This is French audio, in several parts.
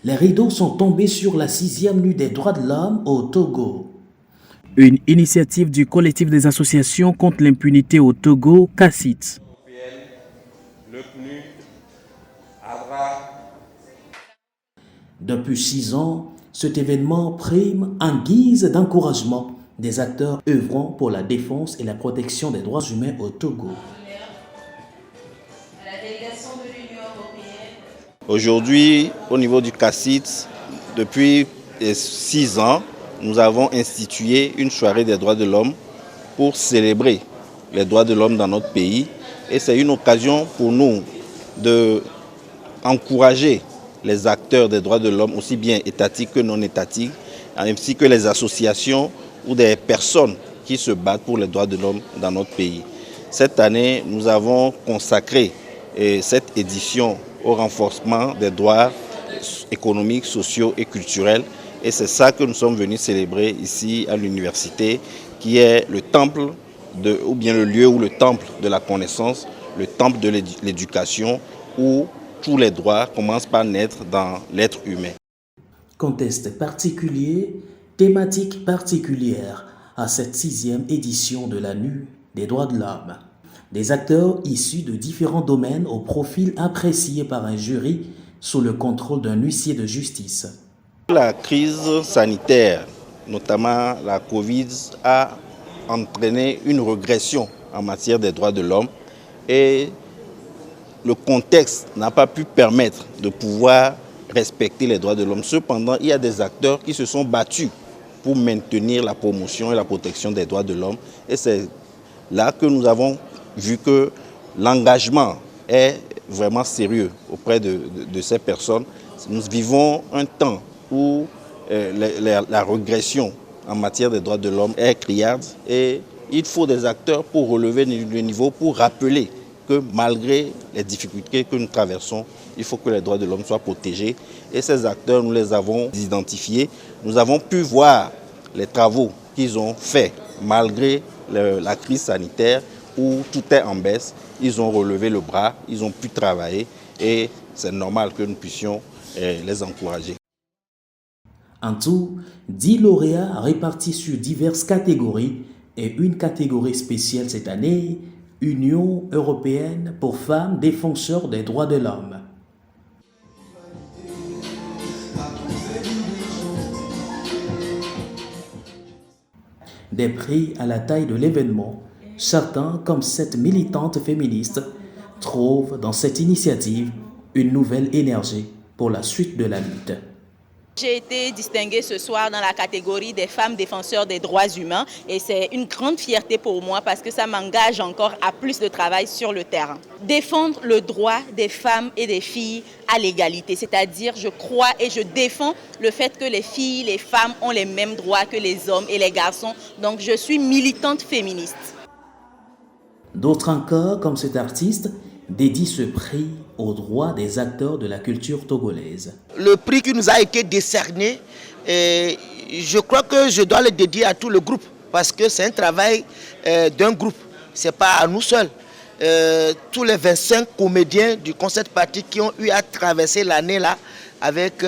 les rideaux sont tombés sur la 6e nuit des droits de l'homme au Togo. Une initiative du collectif des associations contre l'impunité au Togo, CACIT. Depuis 6 ans, cet événement prime en guise d'encouragement des acteurs œuvrant pour la défense et la protection des droits humains au Togo. Aujourd'hui, au niveau du CACIT, depuis 6 ans, nous avons institué une soirée des droits de l'homme pour célébrer les droits de l'homme dans notre pays. Et c'est une occasion pour nous d'encourager les acteurs des droits de l'homme, aussi bien étatiques que non étatiques, ainsi que les associations ou des personnes qui se battent pour les droits de l'homme dans notre pays. Cette année, nous avons consacré cette édition au renforcement des droits économiques, sociaux et culturels. Et c'est ça que nous sommes venus célébrer ici à l'université, qui est le temple, ou bien le lieu où le temple de la connaissance, le temple de l'éducation, où tous les droits commencent par naître dans l'être humain. Contexte particulier, thématique particulière à cette 6e édition de la Nuit des droits de l'homme. Des acteurs issus de différents domaines au profil apprécié par un jury sous le contrôle d'un huissier de justice. La crise sanitaire, notamment la Covid, a entraîné une régression en matière des droits de l'homme et le contexte n'a pas pu permettre de pouvoir respecter les droits de l'homme. Cependant, il y a des acteurs qui se sont battus pour maintenir la promotion et la protection des droits de l'homme. Et c'est là que nous avons vu que l'engagement est vraiment sérieux auprès de ces personnes. Nous vivons un temps où la régression en matière des droits de l'homme est criarde et il faut des acteurs pour relever le niveau, pour rappeler que malgré les difficultés que nous traversons, il faut que les droits de l'homme soient protégés. Et ces acteurs, nous les avons identifiés. Nous avons pu voir les travaux qu'ils ont faits malgré la crise sanitaire où tout est en baisse. Ils ont relevé le bras, ils ont pu travailler et c'est normal que nous puissions les encourager. En tout, 10 lauréats répartis sur diverses catégories et une catégorie spéciale cette année, Union européenne pour femmes défenseurs des droits de l'homme. Des prix à la taille de l'événement, certains, comme cette militante féministe, trouvent dans cette initiative une nouvelle énergie pour la suite de la lutte. J'ai été distinguée ce soir dans la catégorie des femmes défenseurs des droits humains et c'est une grande fierté pour moi parce que ça m'engage encore à plus de travail sur le terrain. Défendre le droit des femmes et des filles à l'égalité, c'est-à-dire je crois et je défends le fait que les filles, les femmes ont les mêmes droits que les hommes et les garçons, donc je suis militante féministe. D'autres encore, comme cet artiste, dédie ce prix aux droits des acteurs de la culture togolaise. Le prix qui nous a été décerné, je crois que je dois le dédier à tout le groupe parce que c'est un travail d'un groupe, ce n'est pas à nous seuls. Tous les 25 comédiens du Concert Party qui ont eu à traverser l'année là avec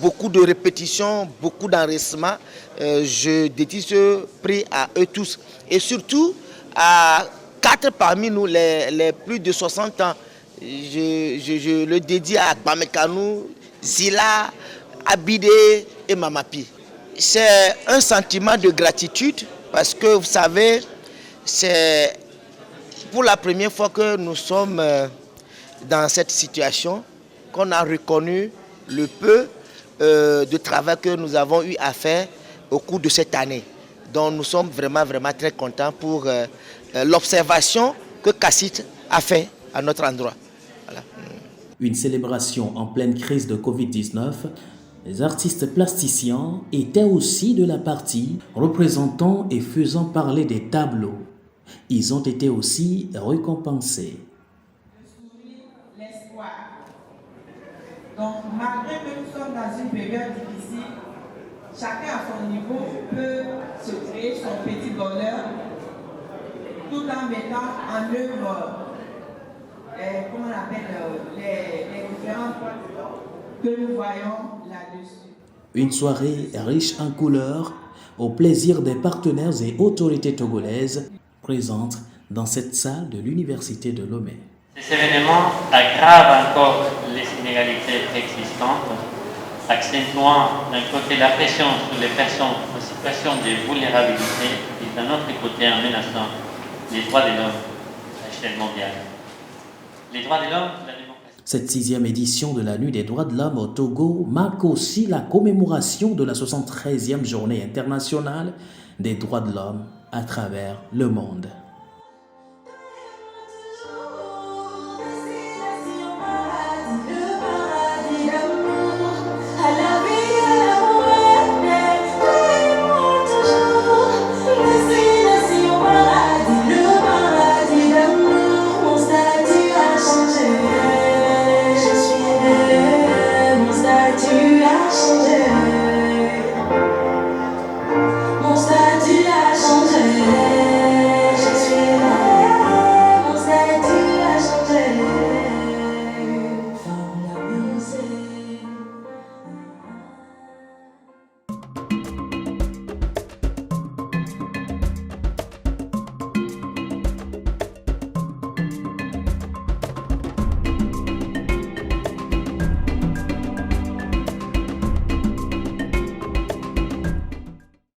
beaucoup de répétitions, beaucoup d'enregistrements, je dédie ce prix à eux tous et surtout à 4 parmi nous, les plus de 60 ans. Je le dédie à Bamekanou, Zila, Abide et Mamapi. C'est un sentiment de gratitude parce que vous savez, c'est pour la première fois que nous sommes dans cette situation qu'on a reconnu le peu de travail que nous avons eu à faire au cours de cette année. Donc nous sommes vraiment très contents pour l'observation que CACIT a fait à notre endroit. Voilà. Une célébration en pleine crise de Covid-19, les artistes plasticiens étaient aussi de la partie, représentant et faisant parler des tableaux. Ils ont été aussi récompensés. L'espoir. Donc, malgré que nous sommes dans une période difficile, chacun à son niveau peut se créer son petit bonheur tout en mettant en œuvre comment on appelle, les différentes que nous voyons là-dedans. là-dessus. Une soirée riche en couleurs, au plaisir des partenaires et autorités togolaises présentes dans cette salle de l'Université de Lomé. Ces événements aggravent encore les inégalités existantes, accentuant d'un côté la pression sur les personnes en situation de vulnérabilité et d'un autre côté en menaçant les droits de l'homme à l'échelle mondiale. Les droits de l'homme, la démocratie. Cette 6e édition de la Nuit des droits de l'homme au Togo marque aussi la commémoration de la 73e Journée internationale des droits de l'homme à travers le monde.